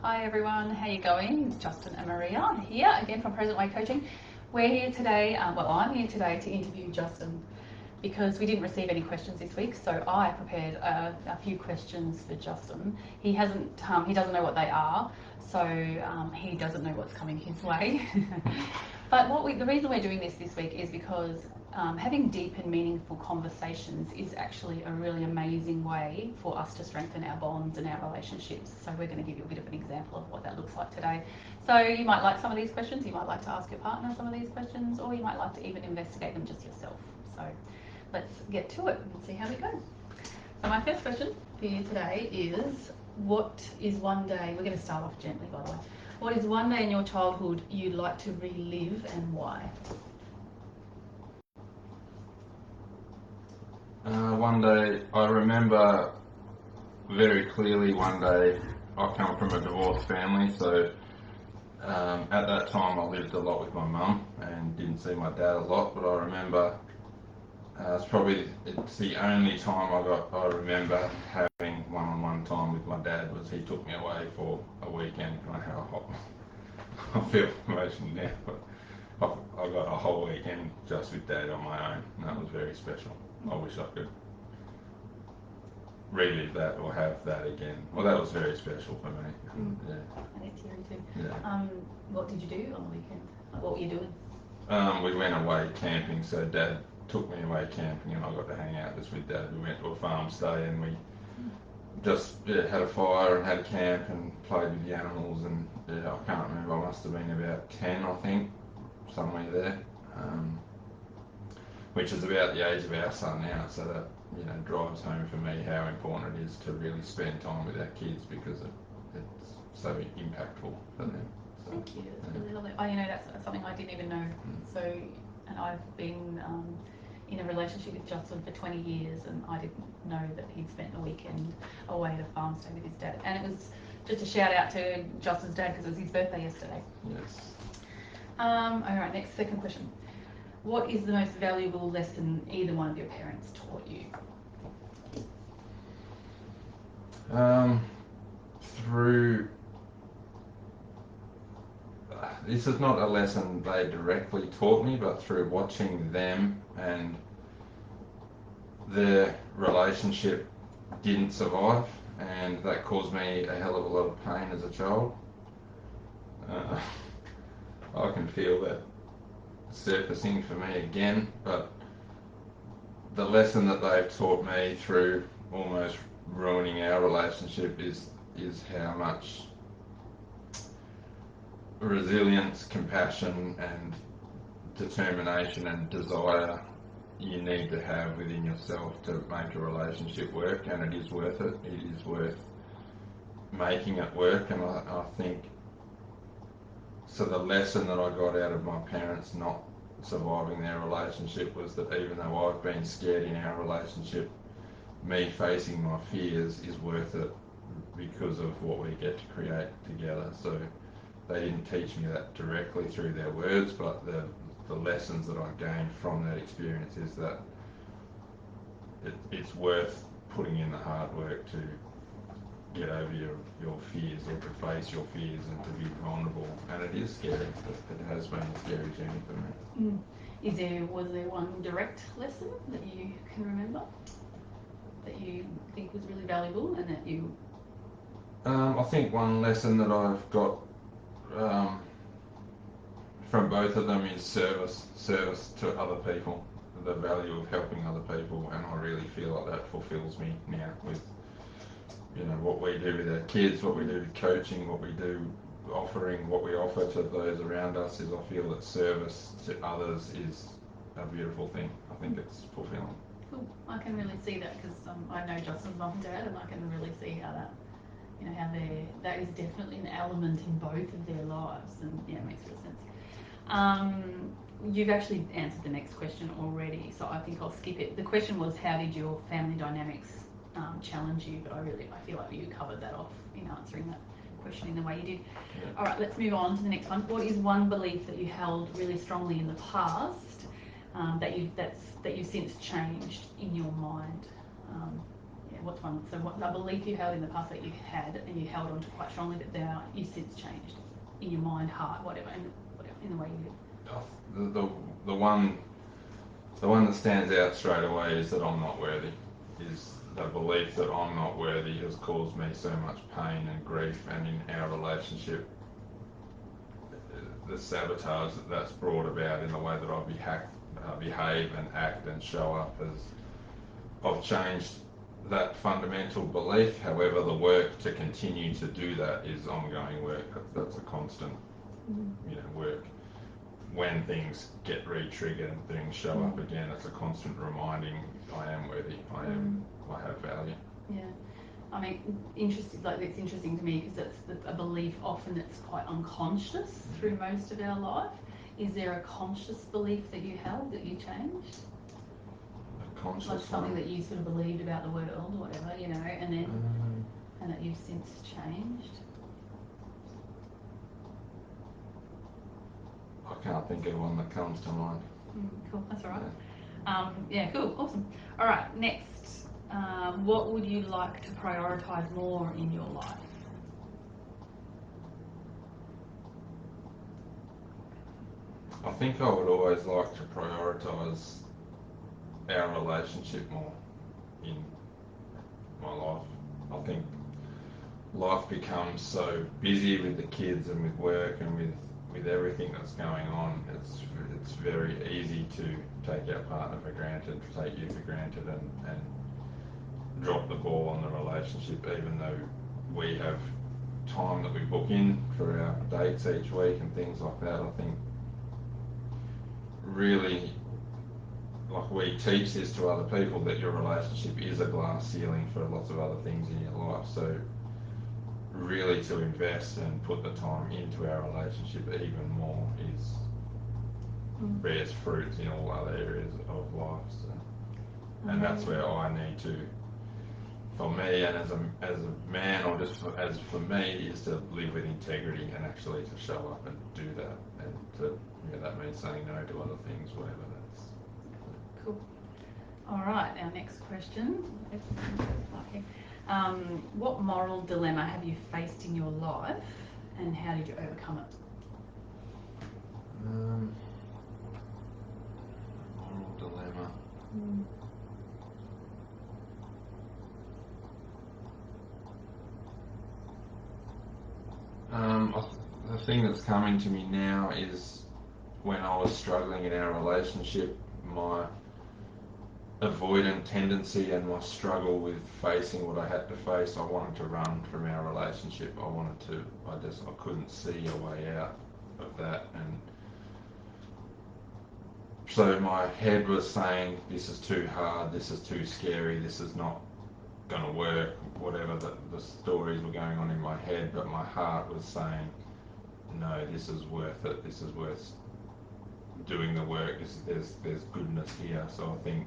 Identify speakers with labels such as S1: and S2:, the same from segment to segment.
S1: Hi everyone, how you going? Justin and Maria here again from Present Way Coaching. We're here today, I'm here today to interview Justin because we didn't receive any questions this week, so I prepared a few questions for Justin. He doesn't know what they are, so he doesn't know what's coming his way. But the reason we're doing this week is because having deep and meaningful conversations is actually a really amazing way for us to strengthen our bonds and our relationships. So we're going to give you a bit of an example of what that looks like today. So you might like some of these questions, you might like to ask your partner some of these questions, or you might like to even investigate them just yourself. So let's get to it and see how we go. So my first question for you today is, what is one day, we're going to start off gently by the way, what is one day in your childhood you'd like to relive and why?
S2: One day, I remember very clearly one day, I come from a divorced family, so at that time I lived a lot with my mum and didn't see my dad a lot, but I remember it's the only time I remember having one-on-one time with my dad was he took me away for a weekend. I feel emotional now, but I got a whole weekend just with Dad on my own, and that was very special. I wish I could relive that or have that again. Well, that was very special for me. Yeah.
S1: And it's here too.
S2: Yeah.
S1: What did you do on the weekend? What were you doing?
S2: We went away camping, so Dad took me away camping and I got to hang out just with Dad. We went to a farm stay and we just had a fire and had a camp and played with the animals, and I can't remember, I must have been about 10 I think, somewhere there, which is about the age of our son now, so that drives home for me how important it is to really spend time with our kids because it's so impactful for them. So,
S1: thank you, that's really lovely. That's something I didn't even know. So, and I've been in a relationship with Justin for 20 years and I didn't know that he'd spent a weekend away at a farm stay with his dad. And it was just a shout out to Justin's dad because it was his birthday yesterday.
S2: Yes.
S1: Alright, second question. What is the most valuable lesson either one of your parents taught you?
S2: This is not a lesson they directly taught me, but through watching them, and their relationship didn't survive, and that caused me a hell of a lot of pain as a child. I can feel that surfacing for me again, but the lesson that they've taught me through almost ruining our relationship is how much resilience, compassion and determination and desire you need to have within yourself to make a relationship work, and it is worth it. It is worth making it work, and I think so. The lesson that I got out of my parents not surviving their relationship was that even though I've been scared in our relationship, me facing my fears is worth it because of what we get to create together. So they didn't teach me that directly through their words, but the lessons that I gained from that experience is that it's worth putting in the hard work to get over your fears or to face your fears and to be vulnerable. And it is scary. It has been a scary journey for me.
S1: Was there one direct lesson that you can remember that you think was really valuable and that you...
S2: I think one lesson that I've got from both of them is service to other people, the value of helping other people, and I really feel like that fulfills me now with what we do with our kids, what we do with coaching, what we do offering, what we offer to those around us. Is I feel that service to others is a beautiful thing. I think it's fulfilling.
S1: Cool. I can really see that because I know Justin's mum and dad, and I can really see how that, how that is definitely an element in both of their lives, and yeah, it makes real sense. You've actually answered the next question already, so I think I'll skip it. The question was, how did your family dynamics challenge you? But I feel like you covered that off in answering that question in the way you did. Yeah. All right, let's move on to the next one. What is one belief that you held really strongly in the past that you've since changed in your mind? Yeah. what's one? So what a belief you held in the past that you had and you held on to quite strongly, but now you've since changed in your mind, heart, whatever, in the way you live.
S2: The one that stands out straight away is that I'm not worthy. Is the belief that I'm not worthy has caused me so much pain and grief, and in our relationship, the sabotage that's brought about in the way that I behave and act and show up as I've changed that fundamental belief. However, the work to continue to do that is ongoing work. That's a constant, work. When things get re-triggered and things show up again, it's a constant reminding I am worthy. I have value.
S1: Yeah. I mean, it's interesting to me because it's a belief often that's quite unconscious through most of our life. Is there a conscious belief that you held that you changed?
S2: A conscious
S1: like something that you sort of believed about the world or whatever, and then and that you've since changed?
S2: I can't think of one that comes to mind.
S1: Cool, that's all right. Yeah, cool, awesome. All right, next. What would you like to prioritise more in your life?
S2: I think I would always like to prioritise our relationship more in my life. I think life becomes so busy with the kids and with work and with everything that's going on. It's very easy to take our partner for granted, take you for granted, and drop the ball on the relationship, even though we have time that we book in for our dates each week and things like that. I think really, like, we teach this to other people, that your relationship is a glass ceiling for lots of other things in your life. So really to invest and put the time into our relationship even more bears fruits in all other areas of life. So, and that's where I need to, for me and as a man, or just as for me, is to live with integrity and actually to show up and do that, and to that means saying no to other things, whatever that's.
S1: Cool. All right, our next question. What moral dilemma have you faced in your life, and how did you overcome it?
S2: Moral dilemma. The thing that's coming to me now is when I was struggling in our relationship, my avoidant tendency and my struggle with facing what I had to face. I wanted to run from our relationship. I couldn't see a way out of that, and so my head was saying, this is too hard, this is too scary, this is not going to work, whatever the stories were going on in my head, but my heart was saying, no, this is worth it, this is worth doing the work, there's goodness here. So I think,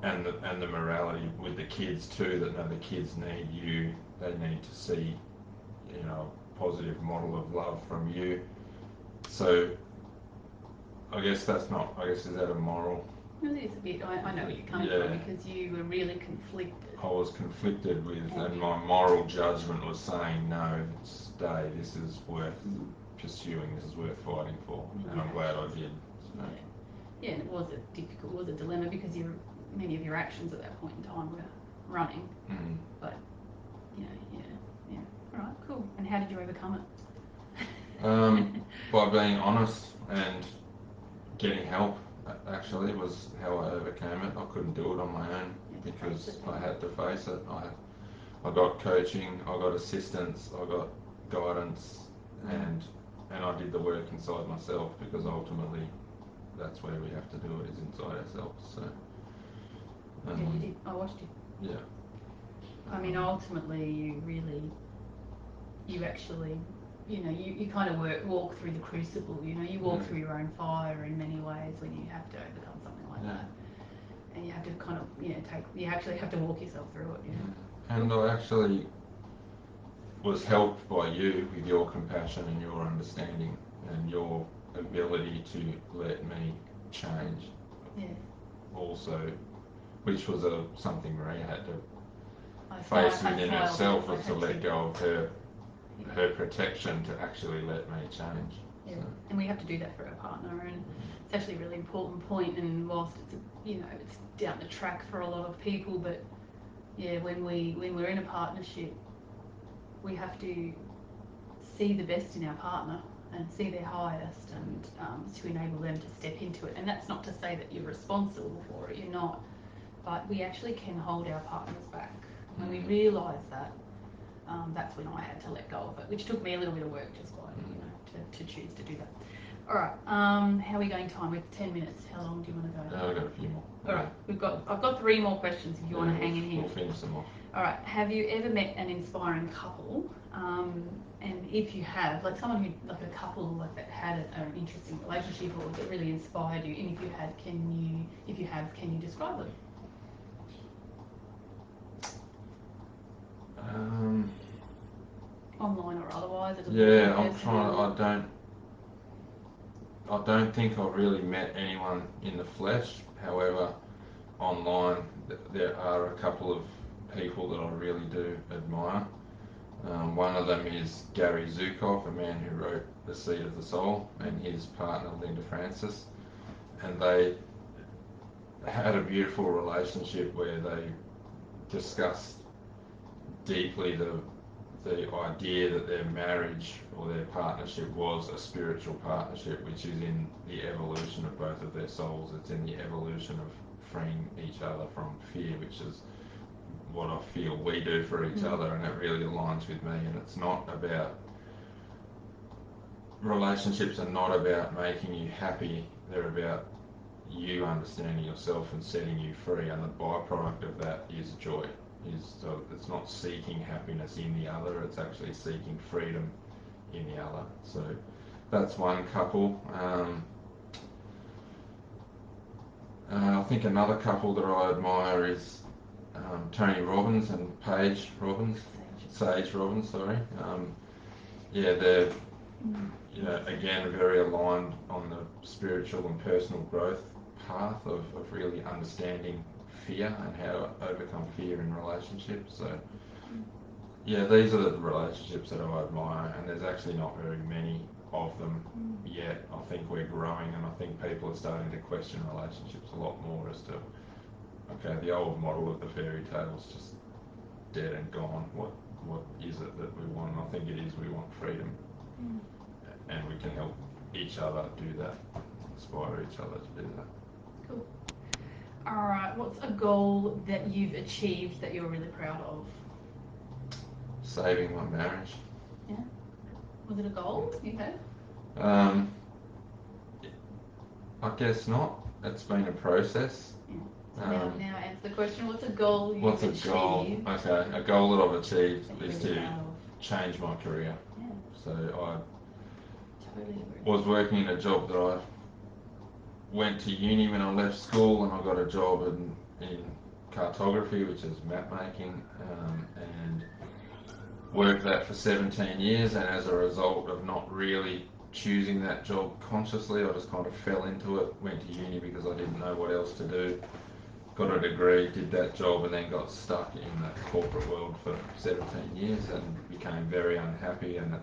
S2: and the morality with the kids too, that no, the kids need you, they need to see, a positive model of love from you. So I guess is that a moral?
S1: It is a bit. I know where you're coming from, because you were really conflicted.
S2: I was conflicted with, and my moral judgment was saying, no, stay, this is worth pursuing, this is worth fighting for, and I'm glad I did. So.
S1: Yeah, and it was a dilemma, because many of your actions at that point in time were running. But, yeah. All right, cool. And how did you overcome it?
S2: By being honest and getting help. Actually, was how I overcame it. I couldn't do it on my own because I had to face it. I got coaching, I got assistance, I got guidance, and I did the work inside myself, because ultimately that's where we have to do it, is inside ourselves. So
S1: yeah, you did. I watched you.
S2: Yeah.
S1: I mean, ultimately, you actually, you kind of walk through the crucible. You walk through your own fire in many ways when you have to overcome something like that, and you have to kind of, you actually have to walk yourself through it.
S2: And I actually was helped by you with your compassion and your understanding and your ability to let me change.
S1: Yeah.
S2: Also which was something Maria had to
S1: I
S2: face
S1: filed- I
S2: within
S1: filed
S2: herself,
S1: it. I
S2: was to
S1: had
S2: let go of her protection to actually let me change.
S1: Yeah.
S2: So,
S1: And we have to do that for our partner, and it's actually a really important point. And whilst it's it's down the track for a lot of people, but yeah, when we're in a partnership, we have to see the best in our partner and see their highest, and to enable them to step into it. And that's not to say that you're responsible for it. You're not, but we actually can hold our partners back. When we realise that, that's when I had to let go of it, which took me a little bit of work, just like to choose to do that. All right, how are we going time? We're 10 minutes. How long do you want to go?
S2: I've got a few more.
S1: All right, I've got 3 more questions if you want to hang in here.
S2: We'll finish them off.
S1: All right, have you ever met an inspiring couple? And if you have, like someone who, like a couple like that had an interesting relationship or that really inspired you, and if you have, can you describe them? Online or otherwise?
S2: Yeah, I'm trying. I don't think I've really met anyone in the flesh. However, online there are a couple of people that I really do admire. One of them is Gary Zukov, a man who wrote The Seed of the Soul, and his partner Linda Francis, and they had a beautiful relationship where they discussed deeply the idea that their marriage or their partnership was a spiritual partnership, which is in the evolution of both of their souls. It's in the evolution of freeing each other from fear, which is what I feel we do for each other, and it really aligns with me. And it's not about, relationships are not about making you happy, they're about you understanding yourself and setting you free, and the byproduct of that is joy. So it's not seeking happiness in the other, it's actually seeking freedom in the other. So that's one couple. I think another couple that I admire is Tony Robbins and Paige Robbins, Sage Robbins, sorry. They're again very aligned on the spiritual and personal growth path of really understanding fear and how to overcome fear in relationships. So yeah, these are the relationships that I admire, and there's actually not very many of them yet. I think we're growing, and I think people are starting to question relationships a lot more as to, okay, the old model of the fairy tale is just dead and gone. What is it that we want? And I think it is, we want freedom, and we can help each other do that, inspire each other to do that.
S1: Cool. All right, what's a goal that you've achieved that you're really proud of?
S2: Saving my marriage.
S1: Yeah. Was it a goal you had?
S2: I guess not. It's been a process.
S1: Yeah. So now answer the question, what's a goal you've achieved?
S2: Goal? Okay, a goal that I've achieved is
S1: really
S2: to change my career.
S1: Yeah.
S2: So I
S1: Totally agree.
S2: was working in a job that I went to uni when I left school, and I got a job in cartography, which is map making, and worked that for 17 years. And as a result of not really choosing that job consciously, I just kind of fell into it. Went to uni because I didn't know what else to do. Got a degree, did that job, and then got stuck in the corporate world for 17 years and became very unhappy. And at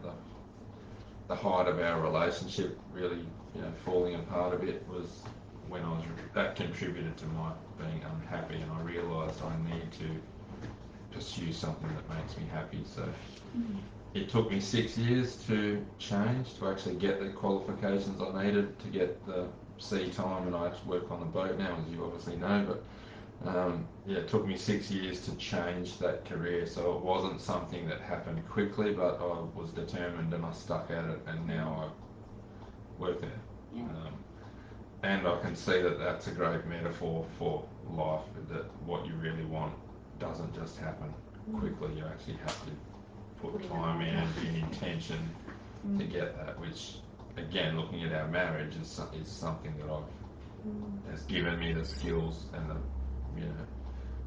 S2: the height of our relationship, really, falling apart a bit, was when that contributed to my being unhappy, and I realised I need to pursue something that makes me happy. So it took me 6 years to change, to actually get the qualifications I needed to get the sea time, and I actually work on the boat now, as you obviously know, but it took me 6 years to change that career. So it wasn't something that happened quickly, but I was determined and I stuck at it, and now I work there.
S1: Yeah.
S2: And I can see that that's a great metaphor for life, that what you really want doesn't just happen quickly. You actually have to put time, energy and intention to get that, which, again, looking at our marriage is something that has given me the skills and the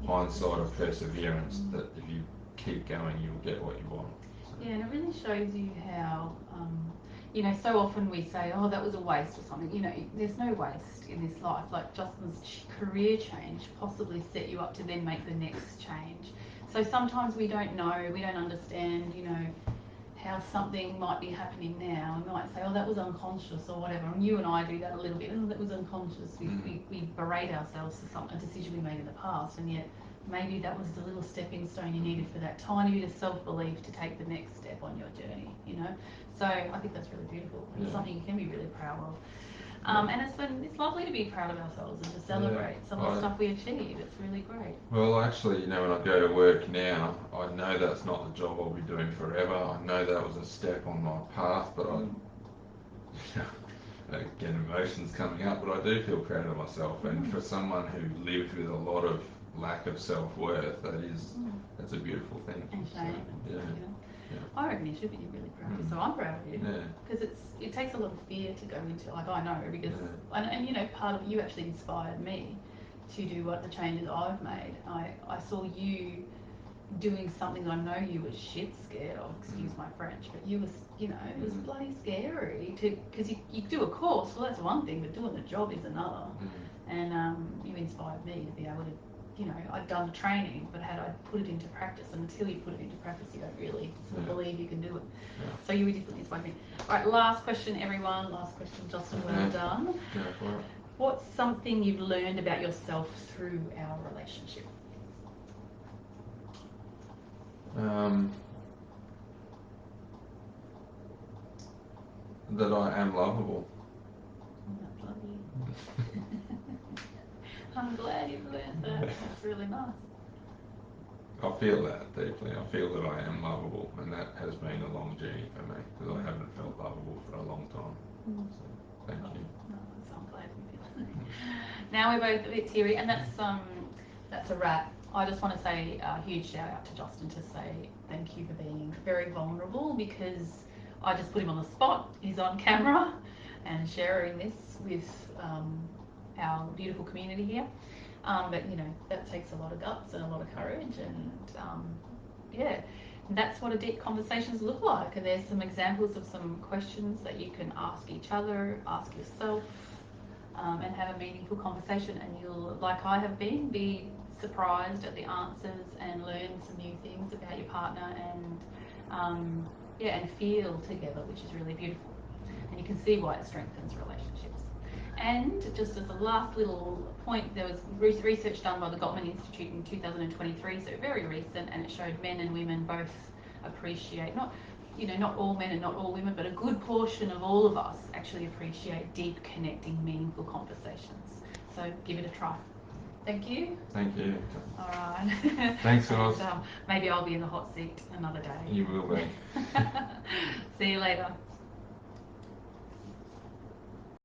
S2: hindsight of perseverance, that if you keep going, you'll get what you want. So.
S1: Yeah, and it really shows you how you know, so often we say, oh, that was a waste or something. You know, there's no waste in this life. Like Justin's career change possibly set you up to then make the next change. So sometimes we don't know, we don't understand, you know, how something might be happening now. We might say, oh, that was unconscious or whatever. And you and I do that a little bit. Oh, that was unconscious. We berate ourselves for a decision we made in the past, and yet maybe that was the little stepping stone you needed for that tiny bit of self-belief to take the next step on your journey, you know. So I think that's really beautiful. It's something you can be really proud of. And it's lovely to be proud of ourselves and to celebrate some of the stuff we achieve. It's really great.
S2: Well, actually, you know, when I go to work now, I know that's not the job I'll be doing forever. I know that was a step on my path, but I get emotions coming up, but I do feel proud of myself. And for someone who lived with a lot of lack of self-worth, that's a beautiful thing.
S1: And shame.
S2: So,
S1: You know. I reckon you should be really proud of you. So I'm proud of you because it takes a lot of fear to go into, like, I know, because and you know, part of you actually inspired me to do the changes I've made. I saw you doing something that I know you were shit scared of, excuse my French, but you was, you know, it was bloody scary because you do a course, well that's one thing, but doing the job is another. And you inspired me to be able to, you know, I'd done the training, but had I put it into practice, and until you put it into practice, you don't really sort of believe you can do it. So you were definitely inspired me. All right, last question, everyone. Last question, Justin. Well done.
S2: Go for it.
S1: What's something you've learned about yourself through our relationship?
S2: That I am lovable.
S1: I'm glad you've learned that. That's really nice.
S2: I feel that deeply. I feel that I am lovable, and that has been a long journey for me because I haven't felt lovable for a long time. So, thank you.
S1: No, so I'm glad you feel it. Now we're both a bit teary, and that's a wrap. I just want to say a huge shout out to Justin to say thank you for being very vulnerable, because I just put him on the spot. He's on camera and sharing this with our beautiful community here. But you know, that takes a lot of guts and a lot of courage, and that's what a deep conversations look like. And there's some examples of some questions that you can ask each other, ask yourself, and have a meaningful conversation. And you'll, like I have been, be surprised at the answers and learn some new things about your partner, and and feel together, which is really beautiful. And you can see why it strengthens relationships. And just as a last little point, there was research done by the Gottman Institute in 2023, so very recent, and it showed men and women both appreciate, not all men and not all women, but a good portion of all of us actually appreciate deep, connecting, meaningful conversations. So give it a try. Thank you.
S2: Thank you.
S1: All right.
S2: Thanks, guys.
S1: Maybe I'll be in the hot seat another day.
S2: You will be.
S1: See you later.